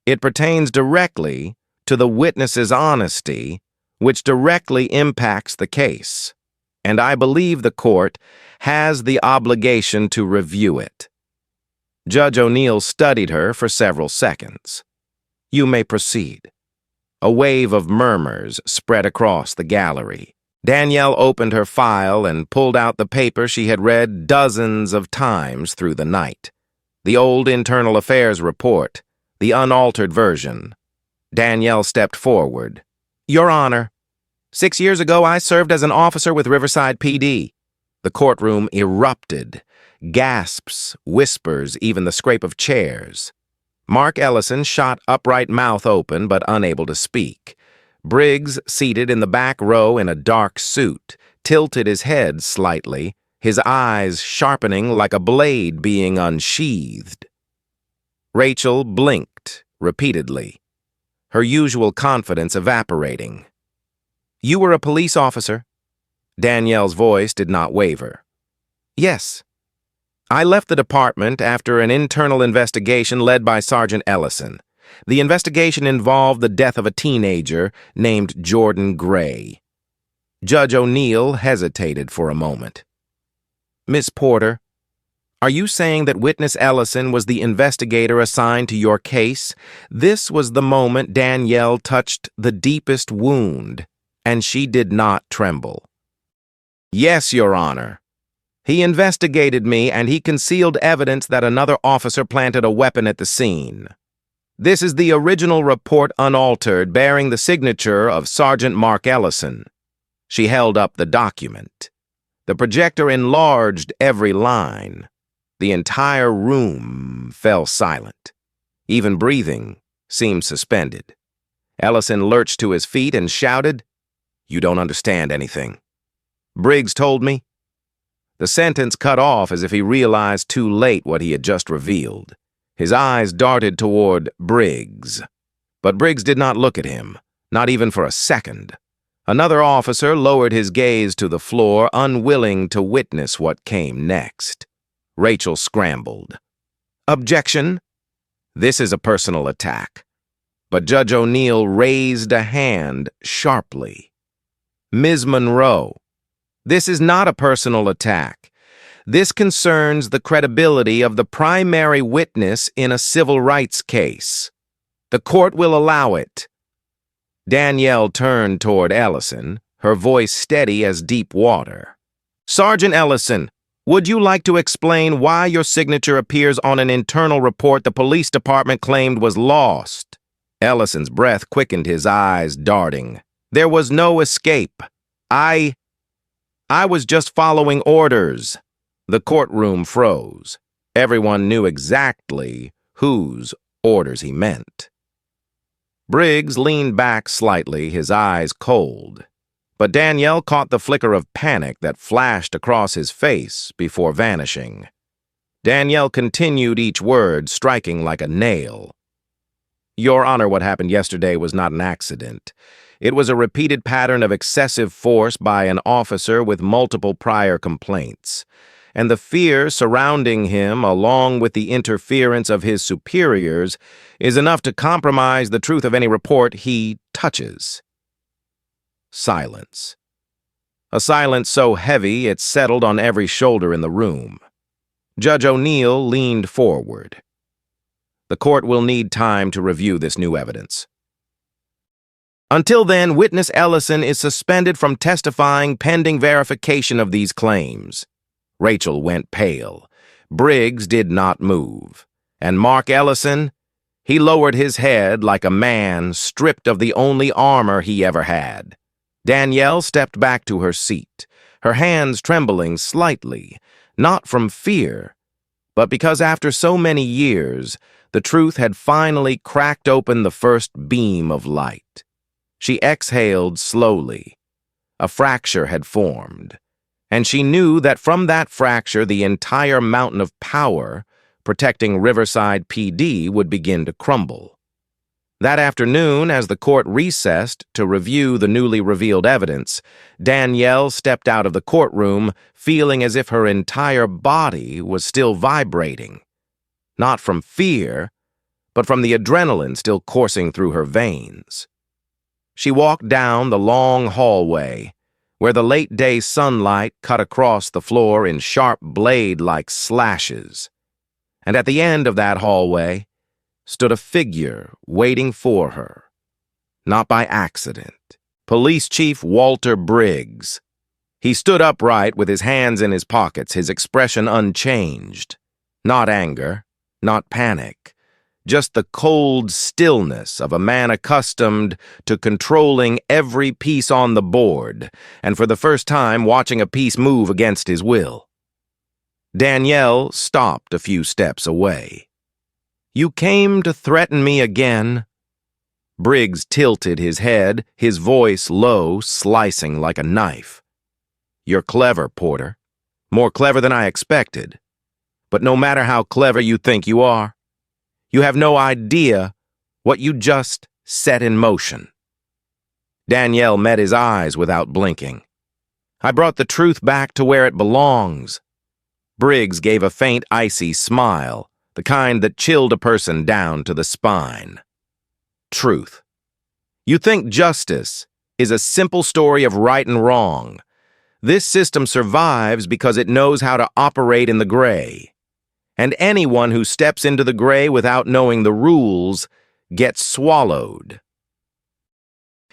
It pertains directly to the witness's honesty, which directly impacts the case, and I believe the court has the obligation to review it." Judge O'Neill studied her for several seconds. "You may proceed." A wave of murmurs spread across the gallery. Danielle opened her file and pulled out the paper she had read dozens of times through the night. The old Internal Affairs report, the unaltered version. Danielle stepped forward. "Your Honor, 6 years ago I served as an officer with Riverside PD." The courtroom erupted. Gasps, whispers, even the scrape of chairs. Mark Ellison shot upright, mouth open, but unable to speak. Briggs, seated in the back row in a dark suit, tilted his head slightly, his eyes sharpening like a blade being unsheathed. Rachel blinked repeatedly, her usual confidence evaporating. "You were a police officer?" Danielle's voice did not waver. "Yes. I left the department after an internal investigation led by Sergeant Ellison. The investigation involved the death of a teenager named Jordan Gray." Judge O'Neill hesitated for a moment. "Miss Porter, are you saying that witness Ellison was the investigator assigned to your case?" This was the moment Danielle touched the deepest wound, and she did not tremble. "Yes, Your Honor. He investigated me, and he concealed evidence that another officer planted a weapon at the scene. This is the original report unaltered, bearing the signature of Sergeant Mark Ellison." She held up the document. The projector enlarged every line. The entire room fell silent. Even breathing seemed suspended. Ellison lurched to his feet and shouted, "You don't understand anything. Briggs told me." The sentence cut off as if he realized too late what he had just revealed. His eyes darted toward Briggs. But Briggs did not look at him, not even for a second. Another officer lowered his gaze to the floor, unwilling to witness what came next. Rachel scrambled. Objection. This is a personal attack. But Judge O'Neill raised a hand sharply. Ms. Monroe, this is not a personal attack. This concerns the credibility of the primary witness in a civil rights case. The court will allow it. Danielle turned toward Ellison, her voice steady as deep water. Sergeant Ellison, would you like to explain why your signature appears on an internal report the police department claimed was lost? Ellison's breath quickened, his eyes darting. There was no escape. I was just following orders. The courtroom froze. Everyone knew exactly whose orders he meant. Briggs leaned back slightly, his eyes cold. But Danielle caught the flicker of panic that flashed across his face before vanishing. Danielle continued each word, striking like a nail. Your Honor, what happened yesterday was not an accident. It was a repeated pattern of excessive force by an officer with multiple prior complaints. And the fear surrounding him, along with the interference of his superiors, is enough to compromise the truth of any report he touches. Silence. A silence so heavy it settled on every shoulder in the room. Judge O'Neill leaned forward. The court will need time to review this new evidence. Until then, witness Ellison is suspended from testifying pending verification of these claims. Rachel went pale. Briggs did not move. And Mark Ellison, he lowered his head like a man stripped of the only armor he ever had. Danielle stepped back to her seat, her hands trembling slightly, not from fear, but because after so many years, the truth had finally cracked open the first beam of light. She exhaled slowly. A fracture had formed, and she knew that from that fracture the entire mountain of power protecting Riverside PD would begin to crumble. That afternoon, as the court recessed to review the newly revealed evidence, Danielle stepped out of the courtroom feeling as if her entire body was still vibrating. Not from fear, but from the adrenaline still coursing through her veins. She walked down the long hallway, where the late-day sunlight cut across the floor in sharp blade-like slashes. And at the end of that hallway stood a figure waiting for her. Not by accident. Police Chief Walter Briggs. He stood upright with his hands in his pockets, his expression unchanged. Not anger, not panic. Just the cold stillness of a man accustomed to controlling every piece on the board, and for the first time watching a piece move against his will. Danielle stopped a few steps away. You came to threaten me again. Briggs tilted his head, his voice low, slicing like a knife. You're clever, Porter. More clever than I expected. But no matter how clever you think you are, you have no idea what you just set in motion. Danielle met his eyes without blinking. I brought the truth back to where it belongs. Briggs gave a faint, icy smile, the kind that chilled a person down to the spine. Truth. You think justice is a simple story of right and wrong. This system survives because it knows how to operate in the gray. And anyone who steps into the gray without knowing the rules gets swallowed.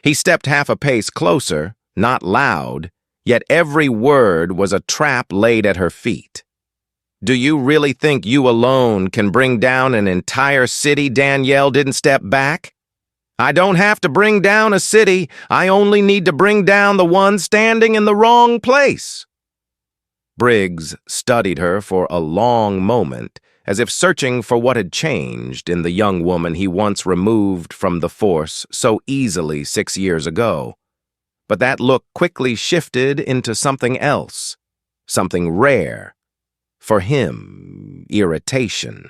He stepped half a pace closer, not loud, yet every word was a trap laid at her feet. Do you really think you alone can bring down an entire city? Danielle didn't step back. I don't have to bring down a city. I only need to bring down the one standing in the wrong place. Briggs studied her for a long moment, as if searching for what had changed in the young woman he once removed from the force so easily 6 years ago. But that look quickly shifted into something else, something rare. For him, irritation.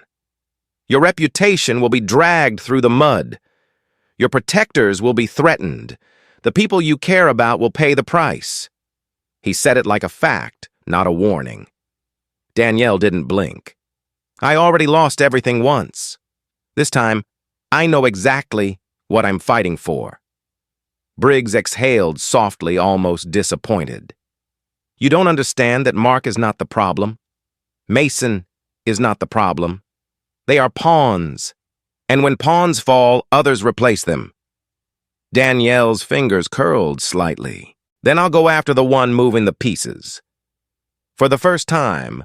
Your reputation will be dragged through the mud. Your protectors will be threatened. The people you care about will pay the price. He said it like a fact, not a warning. Danielle didn't blink. I already lost everything once. This time, I know exactly what I'm fighting for. Briggs exhaled softly, almost disappointed. You don't understand that Mark is not the problem. Mason is not the problem. They are pawns, and when pawns fall, others replace them. Danielle's fingers curled slightly. Then I'll go after the one moving the pieces. For the first time,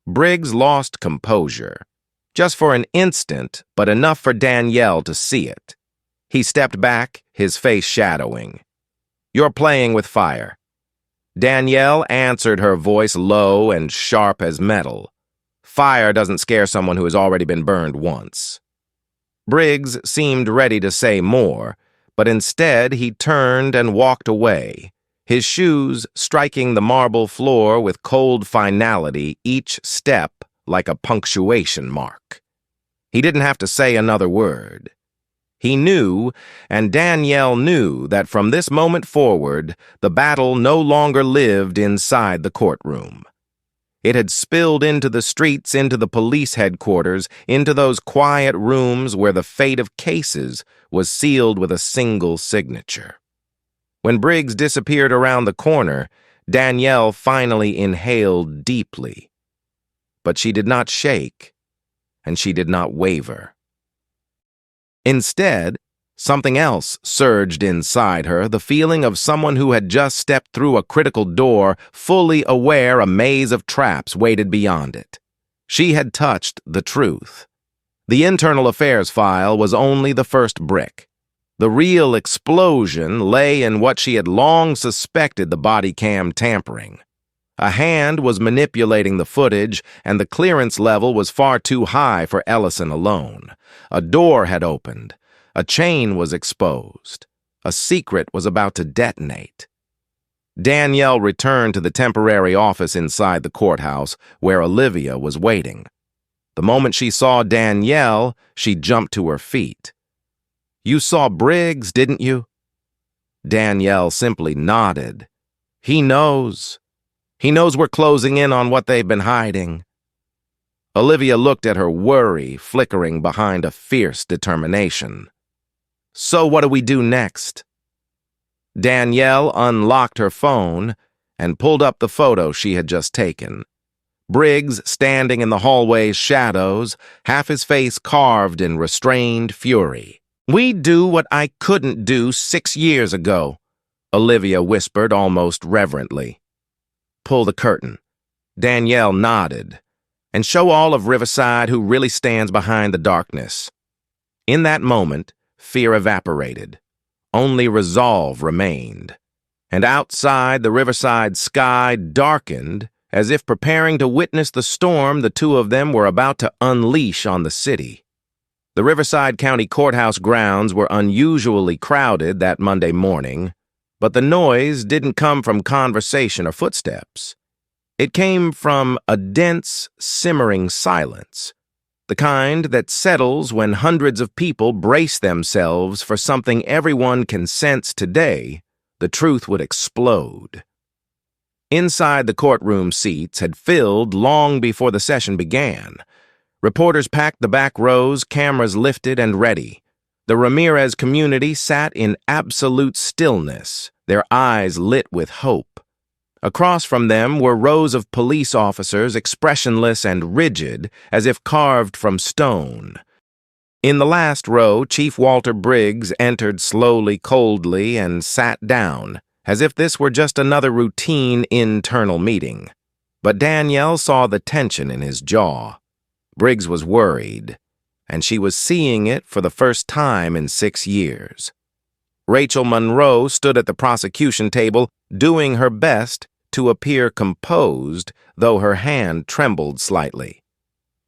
Briggs lost composure. Just for an instant, but enough for Danielle to see it. He stepped back, his face shadowing. You're playing with fire. Danielle answered, her voice low and sharp as metal. Fire doesn't scare someone who has already been burned once. Briggs seemed ready to say more, but instead he turned and walked away, his shoes striking the marble floor with cold finality, each step like a punctuation mark. He didn't have to say another word. He knew, and Danielle knew, that from this moment forward, the battle no longer lived inside the courtroom. It had spilled into the streets, into the police headquarters, into those quiet rooms where the fate of cases was sealed with a single signature. When Briggs disappeared around the corner, Danielle finally inhaled deeply. But she did not shake, and she did not waver. Instead, something else surged inside her, the feeling of someone who had just stepped through a critical door, fully aware a maze of traps waited beyond it. She had touched the truth. The internal affairs file was only the first brick. The real explosion lay in what she had long suspected: the body cam tampering. A hand was manipulating the footage, and the clearance level was far too high for Ellison alone. A door had opened. A chain was exposed. A secret was about to detonate. Danielle returned to the temporary office inside the courthouse, where Olivia was waiting. The moment she saw Danielle, she jumped to her feet. "You saw Briggs, didn't you?" Danielle simply nodded. "He knows. He knows we're closing in on what they've been hiding." Olivia looked at her, worry flickering behind a fierce determination. "So what do we do next?" Danielle unlocked her phone and pulled up the photo she had just taken. Briggs standing in the hallway's shadows, half his face carved in restrained fury. "We do what I couldn't do 6 years ago," Olivia whispered almost reverently. "Pull the curtain." Danielle nodded. "And show all of Riverside who really stands behind the darkness." In that moment, fear evaporated. Only resolve remained. And outside, the Riverside sky darkened, as if preparing to witness the storm the two of them were about to unleash on the city. The Riverside County Courthouse grounds were unusually crowded that Monday morning, but the noise didn't come from conversation or footsteps. It came from a dense, simmering silence, the kind that settles when hundreds of people brace themselves for something everyone can sense today: the truth would explode. Inside, the courtroom seats had filled long before the session began. Reporters packed the back rows, cameras lifted and ready. The Ramirez community sat in absolute stillness, their eyes lit with hope. Across from them were rows of police officers, expressionless and rigid, as if carved from stone. In the last row, Chief Walter Briggs entered slowly, coldly, and sat down, as if this were just another routine internal meeting. But Danielle saw the tension in his jaw. Briggs was worried, and she was seeing it for the first time in 6 years. Rachel Monroe stood at the prosecution table, doing her best to appear composed, though her hand trembled slightly.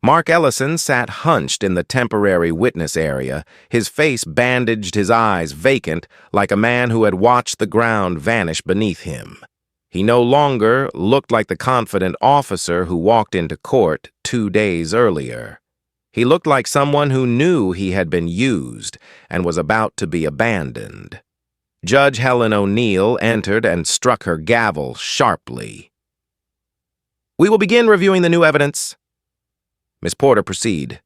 Mark Ellison sat hunched in the temporary witness area, his face bandaged, his eyes vacant, like a man who had watched the ground vanish beneath him. He no longer looked like the confident officer who walked into court 2 days earlier. He looked like someone who knew he had been used and was about to be abandoned. Judge Helen O'Neill entered and struck her gavel sharply. We will begin reviewing the new evidence. Miss Porter, proceed.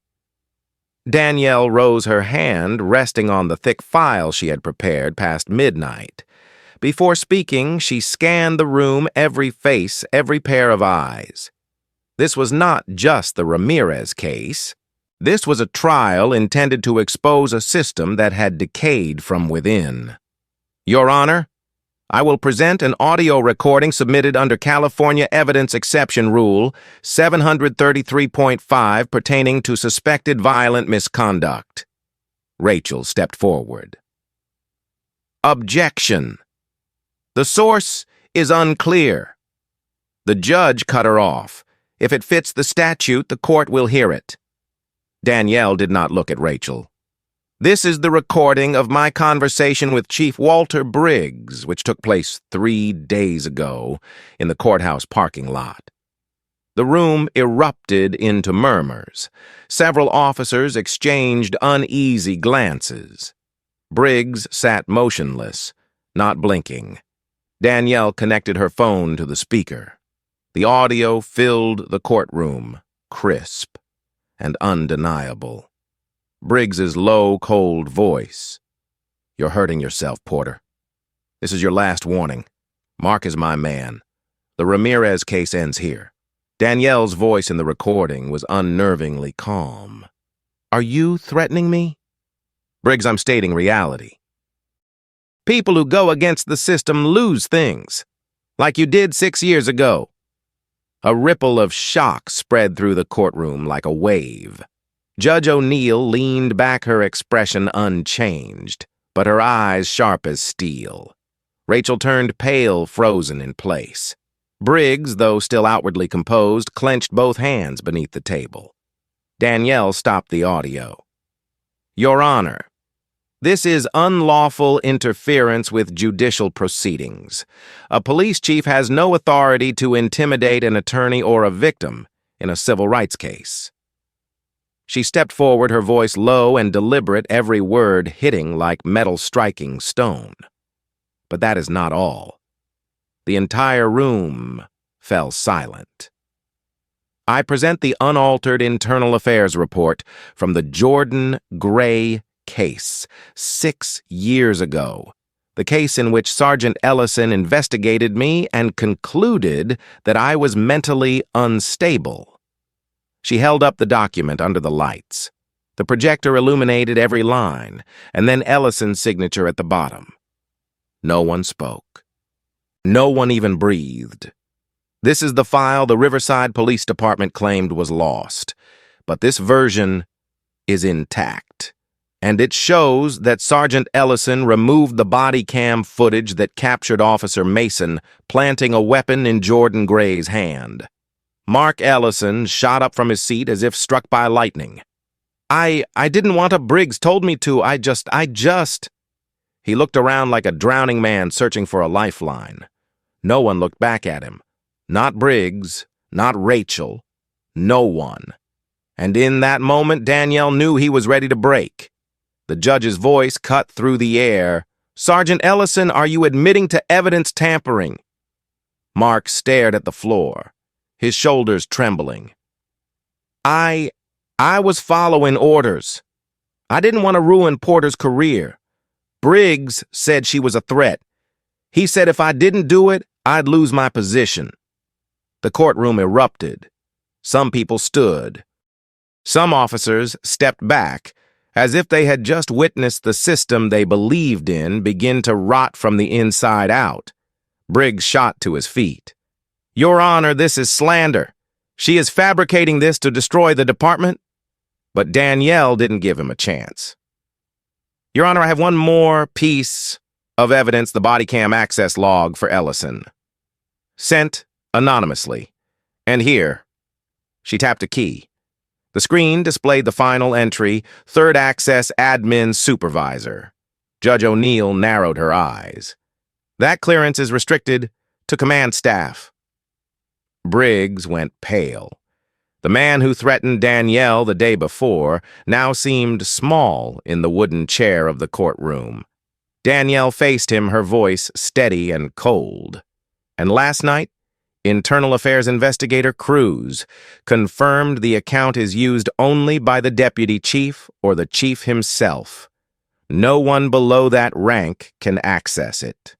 Danielle rose her hand, resting on the thick file she had prepared past midnight. Before speaking, she scanned the room, every face, every pair of eyes. This was not just the Ramirez case. This was a trial intended to expose a system that had decayed from within. Your Honor, I will present an audio recording submitted under California Evidence Exception Rule 733.5 pertaining to suspected violent misconduct. Rachel stepped forward. Objection. The source is unclear. The judge cut her off. If it fits the statute, the court will hear it. Danielle did not look at Rachel. This is the recording of my conversation with Chief Walter Briggs, which took place 3 days ago in the courthouse parking lot. The room erupted into murmurs. Several officers exchanged uneasy glances. Briggs sat motionless, not blinking. Danielle connected her phone to the speaker. The audio filled the courtroom, crisp and undeniable. Briggs's low, cold voice. You're hurting yourself, Porter. This is your last warning. Mark is my man. The Ramirez case ends here. Danielle's voice in the recording was unnervingly calm. Are you threatening me? Briggs, I'm stating reality. People who go against the system lose things, like you did 6 years ago. A ripple of shock spread through the courtroom like a wave. Judge O'Neill leaned back, her expression unchanged, but her eyes sharp as steel. Rachel turned pale, frozen in place. Briggs, though still outwardly composed, clenched both hands beneath the table. Danielle stopped the audio. Your Honor, this is unlawful interference with judicial proceedings. A police chief has no authority to intimidate an attorney or a victim in a civil rights case. She stepped forward, her voice low and deliberate, every word hitting like metal striking stone. But that is not all. The entire room fell silent. I present the unaltered internal affairs report from the Jordan Gray case 6 years ago. The case in which Sergeant Ellison investigated me and concluded that I was mentally unstable. She held up the document under the lights. The projector illuminated every line, and then Ellison's signature at the bottom. No one spoke. No one even breathed. This is the file the Riverside Police Department claimed was lost, but this version is intact. And it shows that Sergeant Ellison removed the body cam footage that captured Officer Mason planting a weapon in Jordan Gray's hand. Mark Ellison shot up from his seat as if struck by lightning. I didn't want to. Briggs told me to. I just... He looked around like a drowning man searching for a lifeline. No one looked back at him. Not Briggs, not Rachel, no one. And in that moment, Danielle knew he was ready to break. The judge's voice cut through the air. Sergeant Ellison, are you admitting to evidence tampering? Mark stared at the floor, his shoulders trembling. I was following orders. I didn't want to ruin Porter's career. Briggs said she was a threat. He said if I didn't do it, I'd lose my position. The courtroom erupted. Some people stood. Some officers stepped back, as if they had just witnessed the system they believed in begin to rot from the inside out. Briggs shot to his feet. Your Honor, this is slander. She is fabricating this to destroy the department. But Danielle didn't give him a chance. Your Honor, I have one more piece of evidence, the body cam access log for Ellison. Sent anonymously. And here. She tapped a key. The screen displayed the final entry, Third Access Admin Supervisor. Judge O'Neill narrowed her eyes. That clearance is restricted to command staff. Briggs went pale. The man who threatened Danielle the day before now seemed small in the wooden chair of the courtroom. Danielle faced him, her voice steady and cold. And last night, Internal Affairs Investigator Cruz confirmed the account is used only by the deputy chief or the chief himself. No one below that rank can access it.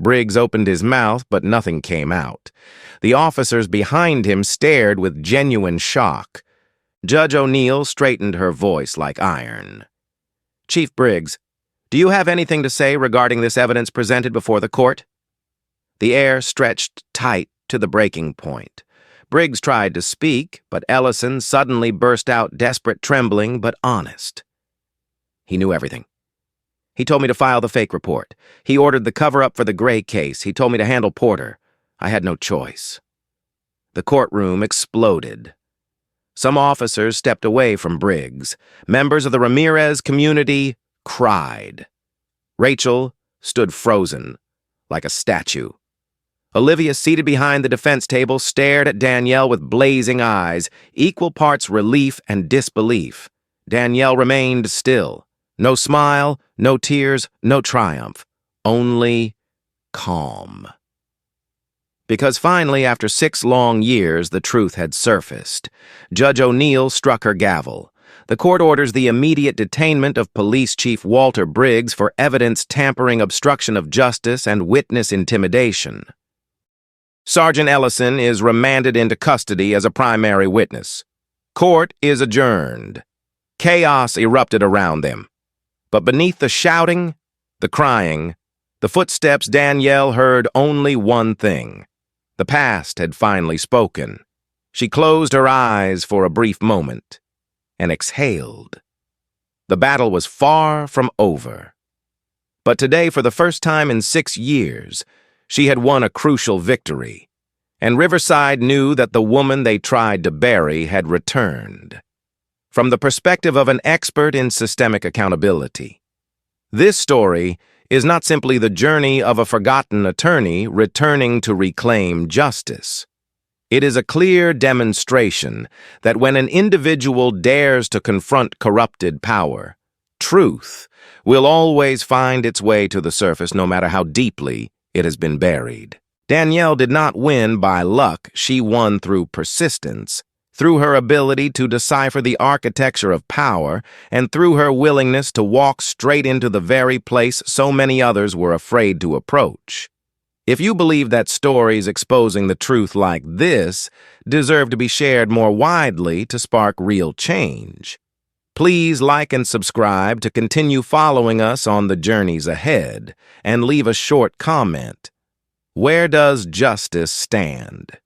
Briggs opened his mouth, but nothing came out. The officers behind him stared with genuine shock. Judge O'Neill straightened her voice like iron. "Chief Briggs, do you have anything to say regarding this evidence presented before the court?" The air stretched tight to the breaking point. Briggs tried to speak, but Ellison suddenly burst out, desperate, trembling, but honest. "He knew everything. He told me to file the fake report. He ordered the cover-up for the Gray case. He told me to handle Porter. I had no choice." The courtroom exploded. Some officers stepped away from Briggs. Members of the Ramirez community cried. Rachel stood frozen, like a statue. Olivia, seated behind the defense table, stared at Danielle with blazing eyes, equal parts relief and disbelief. Danielle remained still. No smile, no tears, no triumph. Only calm. Because finally, after 6 long years, the truth had surfaced. Judge O'Neill struck her gavel. The court orders the immediate detainment of Police Chief Walter Briggs for evidence tampering, obstruction of justice, and witness intimidation. Sergeant Ellison is remanded into custody as a primary witness. Court is adjourned. Chaos erupted around them. But beneath the shouting, the crying, the footsteps, Danielle heard only one thing. The past had finally spoken. She closed her eyes for a brief moment and exhaled. The battle was far from over. But today, for the first time in 6 years, she had won a crucial victory, and Riverside knew that the woman they tried to bury had returned. From the perspective of an expert in systemic accountability, this story is not simply the journey of a forgotten attorney returning to reclaim justice. It is a clear demonstration that when an individual dares to confront corrupted power, truth will always find its way to the surface no matter how deeply it has been buried. Danielle did not win by luck. She won through persistence, through her ability to decipher the architecture of power, and through her willingness to walk straight into the very place so many others were afraid to approach. If you believe that stories exposing the truth like this deserve to be shared more widely to spark real change, please like and subscribe to continue following us on the journeys ahead, and leave a short comment. Where does justice stand?